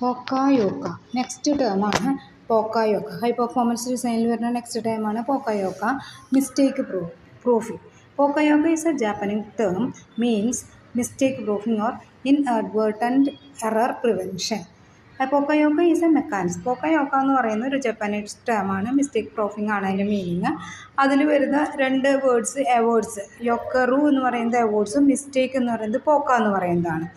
പോക്കായോക്ക next ടേമാണ് poka yoke. High performance ഡിസൈനിൽ വരുന്ന നെക്സ്റ്റ് ടേമാണ് poka yoke. Mistake proofing. Poka yoke is a Japanese term means mistake proofing or inadvertent error prevention. Poka yoke is a mechanism. Poka yoke എന്ന് പറയുന്ന ഒരു Japanese ടേമാണ്. Mistake proofing ആണ് അതിൻ്റെ meaning. അതിൽ വരുന്ന രണ്ട് വേർഡ്സ് യൊക്കറു എന്ന് പറയുന്നത് എവേർഡ്സും മിസ്റ്റേക്ക് എന്ന് പറയുന്നത് പോക്ക എന്ന് പറയുന്നതാണ്.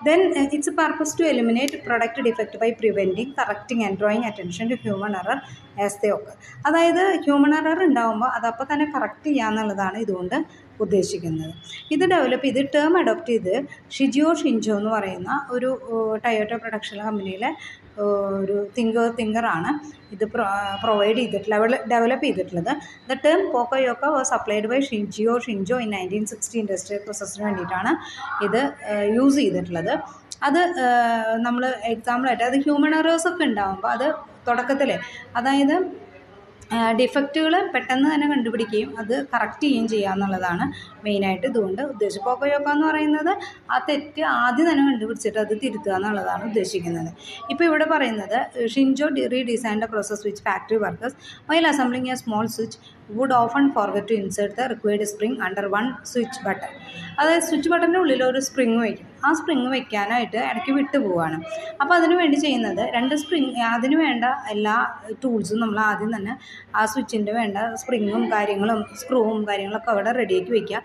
Then its purpose to eliminate product defect by preventing, correcting and drawing attention to human error as they occur. അതായത് ഹ്യൂമൻ എറർ ഉണ്ടാകുമ്പോൾ അതപ്പോൾ തന്നെ കറക്റ്റ് ചെയ്യുക എന്നുള്ളതാണ് ഇതുകൊണ്ട് ഉദ്ദേശിക്കുന്നത്. ഇത് ഡെവലപ്പ് ചെയ്ത് ടേം അഡോപ്റ്റ് ചെയ്ത് ഷിൻജോ എന്ന് പറയുന്ന ഒരു ടൊയോട്ടോ പ്രൊഡക്ഷൻ കമ്പനിയിലെ ഒരു തിങ്കറാണ് ഇത് പ്രൊവൈഡ് ചെയ്തിട്ടുള്ളത്, ഡെവലപ്പ് ചെയ്തിട്ടുള്ളത്. The term poka yoke was applied by Shingo in 1960 industrial പ്രോസസ്സിന് വേണ്ടിയിട്ടാണ് ഇത് യൂസ് ചെയ്തിട്ടുള്ളത്. അത് നമ്മൾ എക്സാമ്പിളായിട്ട് അത് ഹ്യൂമൻ എറേഴ്സൊക്കെ ഉണ്ടാകുമ്പോൾ അത് തുടക്കത്തിൽ അതായത് ഡിഫക്റ്റുകൾ പെട്ടെന്ന് തന്നെ കണ്ടുപിടിക്കുകയും അത് കറക്റ്റ് ചെയ്യുകയും ചെയ്യുക എന്നുള്ളതാണ് മെയിനായിട്ട് ഇതുകൊണ്ട് ഉദ്ദേശിച്ചത്. പോക്കയോക്ക എന്ന് പറയുന്നത് ആ തെറ്റ് ആദ്യം തന്നെ കണ്ടുപിടിച്ചിട്ട് അത് തിരുത്തുക എന്നുള്ളതാണ് ഉദ്ദേശിക്കുന്നത്. ഇപ്പോൾ ഇവിടെ പറയുന്നത് Shingo redesign the process which factory workers while assembling a small switch would often forget to insert the required spring under one switch button. അതായത് സ്വിച്ച് ബട്ടൻ്റെ ഉള്ളിൽ ഒരു സ്പ്രിങ് വയ്ക്കും. ആ സ്പ്രിങ് വയ്ക്കാനായിട്ട് ഇടയ്ക്ക് വിട്ടു പോവുകയാണ്. അപ്പോൾ അതിന് വേണ്ടി ചെയ്യുന്നത് അതിന് വേണ്ട എല്ലാ ടൂൾസും നമ്മൾ ആദ്യം തന്നെ ആ സ്വിച്ചിൻ്റെ വേണ്ട സ്പ്രിങ്ങും കാര്യങ്ങളും സ്ക്രൂവും കാര്യങ്ങളൊക്കെ അവിടെ റെഡിയാക്കി വയ്ക്കുക,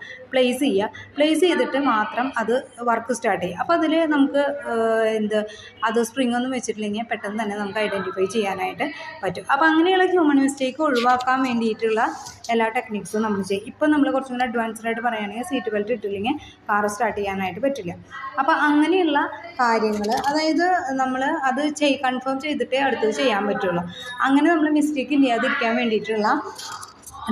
പ്ലേസ് ചെയ്തിട്ട് മാത്രം അത് വർക്ക് സ്റ്റാർട്ട് ചെയ്യുക. അപ്പോൾ അതിൽ നമുക്ക് അത് സ്പ്രിങ് ഒന്നും വെച്ചിട്ടില്ലെങ്കിൽ പെട്ടെന്ന് തന്നെ നമുക്ക് ഐഡൻറ്റിഫൈ ചെയ്യാനായിട്ട് പറ്റും. അപ്പോൾ അങ്ങനെയുള്ള ഹ്യൂമൻ മിസ്റ്റേക്ക് ഒഴിവാക്കാൻ വേണ്ടിയിട്ടുള്ള എല്ലാ ടെക്നിക്സും നമ്മൾ ചെയ്യും. ഇപ്പോൾ നമ്മൾ കുറച്ചും കൂടി അഡ്വാൻസ്ഡ് ആയിട്ട് പറയുകയാണെങ്കിൽ സീറ്റ് ബെൽറ്റ് ഇട്ടില്ലെങ്കിൽ കാർ സ്റ്റാർട്ട് ചെയ്യാനായിട്ട് പറ്റില്ല. അപ്പോൾ അങ്ങനെയുള്ള കാര്യങ്ങൾ അതായത് നമ്മൾ അത് കൺഫേം ചെയ്തിട്ടേ അടുത്തത് ചെയ്യാൻ പറ്റുള്ളൂ. അങ്ങനെ നമ്മൾ മിസ്റ്റേക്ക് ഇല്ലാതിരിക്കാൻ വേണ്ടിയിട്ടുള്ള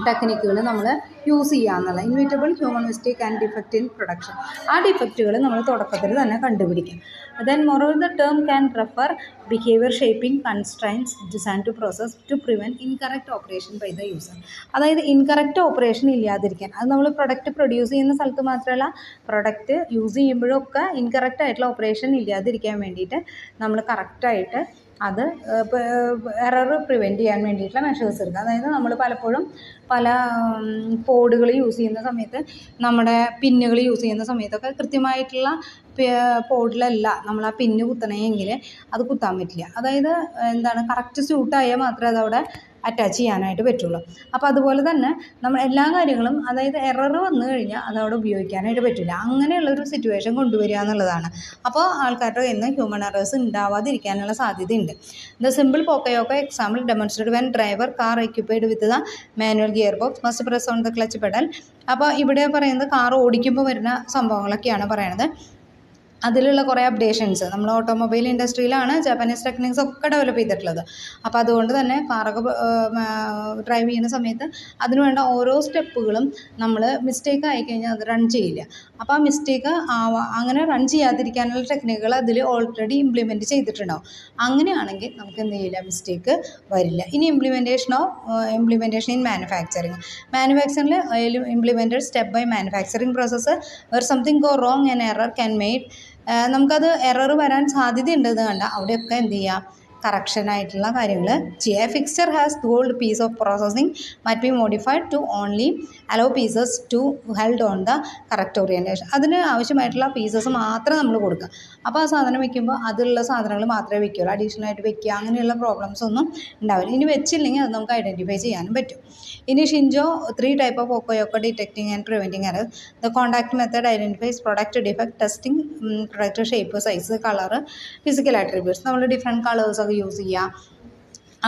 ടെക്നിക്കുകൾ നമ്മൾ യൂസ് ചെയ്യുക എന്നുള്ള inevitable human mistake and defect in production. ആ ഡിഫക്റ്റുകൾ നമ്മൾ തുടക്കത്തിൽ തന്നെ കണ്ടുപിടിക്കും. Then moreover the term can refer behaviour shaping constraints design to process to prevent incorrect operation by the user. അതായത് ഇൻകറക്റ്റ് ഓപ്പറേഷൻ ഇല്ലാതിരിക്കാൻ, അത് നമ്മൾ പ്രൊഡക്റ്റ് പ്രൊഡ്യൂസ് ചെയ്യുന്ന സ്ഥലത്ത് മാത്രമല്ല പ്രൊഡക്റ്റ് യൂസ് ചെയ്യുമ്പോഴൊക്കെ ഇൻകറക്റ്റ് ആയിട്ടുള്ള ഓപ്പറേഷൻ ഇല്ലാതിരിക്കാൻ വേണ്ടിയിട്ട് നമ്മൾ കറക്റ്റായിട്ട് അത് എറർ പ്രിവെൻറ്റ് ചെയ്യാൻ വേണ്ടിയിട്ടുള്ള മെഷേഴ്സ് എടുക്കുക. അതായത് നമ്മൾ പലപ്പോഴും പല പോഡുകൾ യൂസ് ചെയ്യുന്ന സമയത്ത് നമ്മുടെ പിന്നുകൾ യൂസ് ചെയ്യുന്ന സമയത്തൊക്കെ കൃത്യമായിട്ടുള്ള പോഡിലല്ല നമ്മൾ ആ പിന്ന് കുത്തണമെങ്കിൽ അത് കുത്താൻ പറ്റില്ല. അതായത് കറക്റ്റ് സ്യൂട്ടായാൽ മാത്രമേ അതവിടെ അറ്റാച്ച് ചെയ്യാനായിട്ട് പറ്റുള്ളൂ. അപ്പോൾ അതുപോലെ തന്നെ നമ്മൾ എല്ലാ കാര്യങ്ങളും അതായത് എറർ വന്നു കഴിഞ്ഞാൽ അതവിടെ ഉപയോഗിക്കാനായിട്ട് പറ്റില്ല. അങ്ങനെയുള്ളൊരു സിറ്റുവേഷൻ കൊണ്ടുവരിക എന്നുള്ളതാണ്. അപ്പോൾ ആൾക്കാരുടെ കയ്യിൽ നിന്ന് ഹ്യൂമൻ എറേഴ്സ് ഉണ്ടാവാതിരിക്കാനുള്ള സാധ്യതയുണ്ട്. The simple poka yoke example demonstrate when driver car equipped with the manual gear box must press on the clutch pedal. അപ്പോൾ ഇവിടെ പറയുന്നത് കാർ ഓടിക്കുമ്പോൾ വരുന്ന സംഭവങ്ങളൊക്കെയാണ് പറയണത്. അതിലുള്ള കുറേ അപ്ഡേഷൻസ് നമ്മൾ ഓട്ടോമൊബൈൽ ഇൻഡസ്ട്രിയിലാണ് ജാപ്പനീസ് ടെക്നിക്സ് ഒക്കെ ഡെവലപ്പ് ചെയ്തിട്ടുള്ളത്. അപ്പോൾ അതുകൊണ്ട് തന്നെ കാറൊക്കെ ഡ്രൈവ് ചെയ്യുന്ന സമയത്ത് അതിന് വേണ്ട ഓരോ സ്റ്റെപ്പുകളും നമ്മൾ മിസ്റ്റേക്ക് ആയിക്കഴിഞ്ഞാൽ അത് റൺ ചെയ്യില്ല. അപ്പോൾ ആ മിസ്റ്റേക്ക് അങ്ങനെ റൺ ചെയ്യാതിരിക്കാനുള്ള ടെക്നിക്കുകൾ അതിൽ ഓൾറെഡി ഇംപ്ലിമെൻറ്റ് ചെയ്തിട്ടുണ്ടാവും. അങ്ങനെയാണെങ്കിൽ നമുക്ക് എന്ത് ചെയ്യില്ല, മിസ്റ്റേക്ക് വരില്ല. ഇനി implementation in manufacturing implemented step by manufacturing process where something go wrong and error can made. നമുക്കത് എറർ വരാൻ സാധ്യതയുണ്ടെന്ന് കണ്ട അവിടെയൊക്കെ എന്ത് ചെയ്യുക, കറക്ഷനായിട്ടുള്ള കാര്യങ്ങൾ ചെയ്യുക. Fixture has hold piece of processing might be modified to only allow pieces to held on the correct orientation. അതിന് ആവശ്യമായിട്ടുള്ള പീസസ് മാത്രം നമ്മൾ കൊടുക്കുക. അപ്പോൾ ആ സാധനം വയ്ക്കുമ്പോൾ അതിലുള്ള സാധനങ്ങൾ മാത്രമേ വയ്ക്കുകയുള്ളൂ. അഡീഷണലായിട്ട് വയ്ക്കുക അങ്ങനെയുള്ള പ്രോബ്ലംസ് ഒന്നും ഉണ്ടാവില്ല. ഇനി വെച്ചില്ലെങ്കിൽ അത് നമുക്ക് ഐഡൻറ്റിഫൈ ചെയ്യാനും പറ്റും. ഇനി Shingo 3 type of poka yoke detecting and preventing errors. The contact method identifies product defect, testing product shape, size, colour, physical attributes. നമ്മൾ ഡിഫറെൻറ്റ് കളേഴ്സൊക്കെ യൂസ് ചെയ്യുക.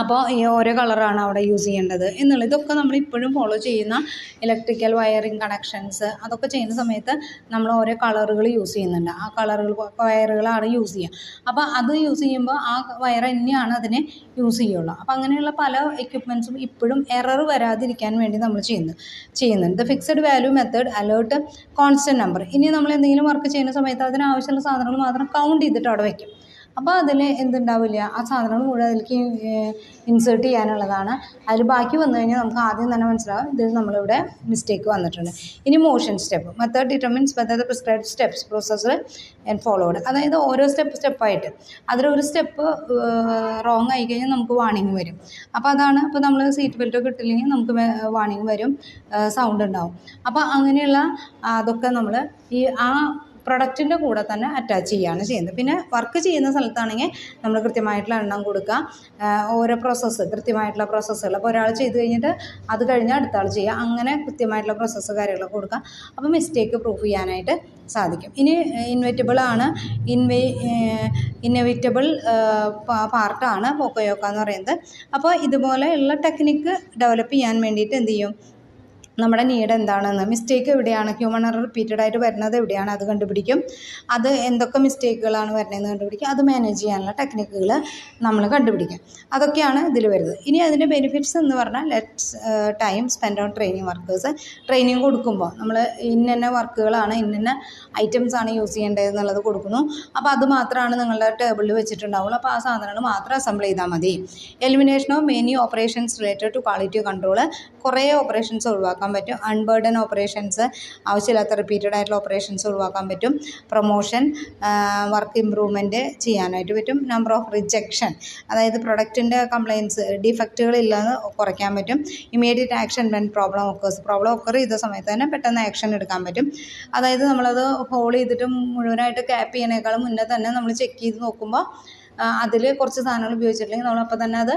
അപ്പോൾ ഈ ഓരോ കളറാണ് അവിടെ യൂസ് ചെയ്യേണ്ടത് എന്നുള്ള ഇതൊക്കെ നമ്മൾ ഇപ്പോഴും ഫോളോ ചെയ്യുന്ന ഇലക്ട്രിക്കൽ വയറിങ് കണക്ഷൻസ് അതൊക്കെ ചെയ്യുന്ന സമയത്ത് നമ്മൾ ഓരോ കളറുകൾ യൂസ് ചെയ്യുന്നുണ്ട്. ആ വയറുകളാണ് യൂസ് ചെയ്യുക. അപ്പോൾ അത് യൂസ് ചെയ്യുമ്പോൾ ആ വയർ തന്നെയാണ് അതിനെ യൂസ് ചെയ്യുള്ളൂ. അപ്പോൾ അങ്ങനെയുള്ള പല എക്യുപ്മെൻറ്റ്സും ഇപ്പോഴും എറർ വരാതിരിക്കാൻ വേണ്ടി നമ്മൾ ചെയ്യുന്നുണ്ട്. The fixed value method alert constant number. ഇനി നമ്മൾ എന്തെങ്കിലും വർക്ക് ചെയ്യുന്ന സമയത്ത് അതിനാവശ്യമുള്ള സാധനങ്ങൾ മാത്രം കൗണ്ട് ചെയ്തിട്ട് അവിടെ വയ്ക്കും. അപ്പോൾ അതിൽ എന്തുണ്ടാവില്ല, ആ സാധനങ്ങൾ മുഴുവൻ അതിലേക്ക് ഇൻസേർട്ട് ചെയ്യാനുള്ളതാണ്. അതിൽ ബാക്കി വന്നു കഴിഞ്ഞാൽ നമുക്ക് ആദ്യം തന്നെ മനസ്സിലാവും ഇതിൽ നമ്മളിവിടെ മിസ്റ്റേക്ക് വന്നിട്ടുണ്ട്. ഇനി motion step method determines whether the prescribed steps processor and followed. അതായത് ഓരോ സ്റ്റെപ്പായിട്ട് അതിലൊരു സ്റ്റെപ്പ് റോങ് ആയി കഴിഞ്ഞാൽ നമുക്ക് വാണിംഗ് വരും. അപ്പോൾ അതാണ്, ഇപ്പോൾ നമ്മൾ സീറ്റ് ബെൽറ്റൊക്കെ ഇട്ടില്ലെങ്കിൽ നമുക്ക് വാണിംഗ് വരും, സൗണ്ട് ഉണ്ടാവും. അപ്പോൾ അങ്ങനെയുള്ള അതൊക്കെ നമ്മൾ ഈ ആ പ്രൊഡക്റ്റിൻ്റെ കൂടെ തന്നെ അറ്റാച്ച് ചെയ്യുകയാണ് ചെയ്യുന്നത്. പിന്നെ വർക്ക് ചെയ്യുന്ന സ്ഥലത്താണെങ്കിൽ നമ്മൾ കൃത്യമായിട്ടുള്ള എണ്ണം കൊടുക്കുക, ഓരോ പ്രോസസ്സ് കൃത്യമായിട്ടുള്ള പ്രോസസ്സുകൾ. അപ്പോൾ ഒരാൾ ചെയ്ത് കഴിഞ്ഞിട്ട് അത് കഴിഞ്ഞാൽ അടുത്ത ആൾ ചെയ്യുക, അങ്ങനെ കൃത്യമായിട്ടുള്ള പ്രോസസ്സ് കാര്യങ്ങളൊക്കെ കൊടുക്കുക. അപ്പോൾ മിസ്റ്റേക്ക് പ്രൂഫ് ചെയ്യാനായിട്ട് സാധിക്കും. ഇനി ഇൻവെയിറ്റബിൾ പാർട്ടാണ് പോക്കോയോക്ക എന്ന് പറയുന്നത്. അപ്പോൾ ഇതുപോലെയുള്ള ടെക്നിക്ക് ഡെവലപ്പ് ചെയ്യാൻ വേണ്ടിയിട്ട് എന്ത് ചെയ്യും, നമ്മുടെ നീഡ് എന്താണെന്ന്, മിസ്റ്റേക്ക് എവിടെയാണ്, ഹ്യൂമൺ എറർ റിപ്പീറ്റഡായിട്ട് വരുന്നത് എവിടെയാണ് അത് കണ്ടുപിടിക്കും. അത് എന്തൊക്കെ മിസ്റ്റേക്കുകളാണ് വരുന്നതെന്ന് കണ്ടുപിടിക്കും. അത് മാനേജ് ചെയ്യാനുള്ള ടെക്നിക്കുകൾ നമ്മൾ കണ്ടുപിടിക്കും. അതൊക്കെയാണ് ഇതിൽ വരുന്നത്. ഇനി അതിൻ്റെ ബെനിഫിറ്റ്സ് എന്ന് പറഞ്ഞാൽ let's time spend on training workers. Training കൊടുക്കുമ്പോൾ നമ്മൾ ഇന്ന വർക്കുകളാണ്, ഇന്ന ഐറ്റംസ് ആണ് യൂസ് ചെയ്യേണ്ടത് എന്നുള്ളത് കൊടുക്കുന്നു. അപ്പോൾ അത് മാത്രമാണ് നിങ്ങളുടെ ടേബിളിൽ വെച്ചിട്ടുണ്ടാവുള്ളൂ. അപ്പോൾ ആ സാധനങ്ങൾ മാത്രം അസംബിൾ ചെയ്താൽ മതി. Elimination of many operations related to quality control. കുറേ ഓപ്പറേഷൻസ് ഒഴിവാക്കാൻ പറ്റും. അൺബേർഡൻ ഓപ്പറേഷൻസ്, ആവശ്യമില്ലാത്ത റിപ്പീറ്റഡ് ആയിട്ടുള്ള ഓപ്പറേഷൻസ് ഒഴിവാക്കാൻ പറ്റും. പ്രൊമോഷൻ, വർക്ക് ഇമ്പ്രൂവ്മെൻറ്റ് ചെയ്യാനായിട്ട് പറ്റും. നമ്പർ ഓഫ് റിജക്ഷൻ, അതായത് പ്രൊഡക്റ്റിൻ്റെ കംപ്ലയിൻസ് ഡിഫക്റ്റുകളില്ലെന്ന് കുറയ്ക്കാൻ പറ്റും. Immediate action when problem occur ചെയ്ത സമയത്ത് തന്നെ പെട്ടെന്ന് ആക്ഷൻ എടുക്കാൻ പറ്റും. അതായത് നമ്മളത് ഹോൾ ചെയ്തിട്ട് മുഴുവനായിട്ട് ക്യാപ്പ് ചെയ്യണേക്കാളും മുന്നേ തന്നെ നമ്മൾ ചെക്ക് ചെയ്ത് നോക്കുമ്പോൾ അതിൽ കുറച്ച് സാധനങ്ങൾ ഉപയോഗിച്ചിട്ടില്ലെങ്കിൽ നമ്മളപ്പോൾ തന്നെ അത്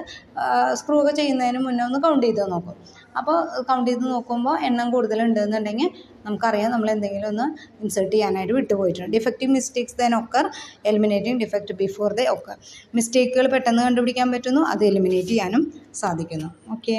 സ്ക്രൂ ഒക്കെ ചെയ്യുന്നതിന് മുന്നേ ഒന്ന് കൗണ്ട് ചെയ്ത് നോക്കും. അപ്പോൾ കൗണ്ട് ചെയ്ത് നോക്കുമ്പോൾ എണ്ണം കൂടുതലുണ്ടെന്നുണ്ടെങ്കിൽ നമുക്കറിയാം നമ്മൾ എന്തെങ്കിലും ഒന്ന് ഇൻസേർട്ട് ചെയ്യാനായിട്ട് വിട്ടുപോയിട്ടുണ്ട്. Defective mistakes then occur, eliminating defect before the occur. മിസ്റ്റേക്കുകൾ പെട്ടെന്ന് കണ്ടുപിടിക്കാൻ പറ്റുന്നു, അത് എലിമിനേറ്റ് ചെയ്യാനും സാധിക്കുന്നു. ഓക്കെ.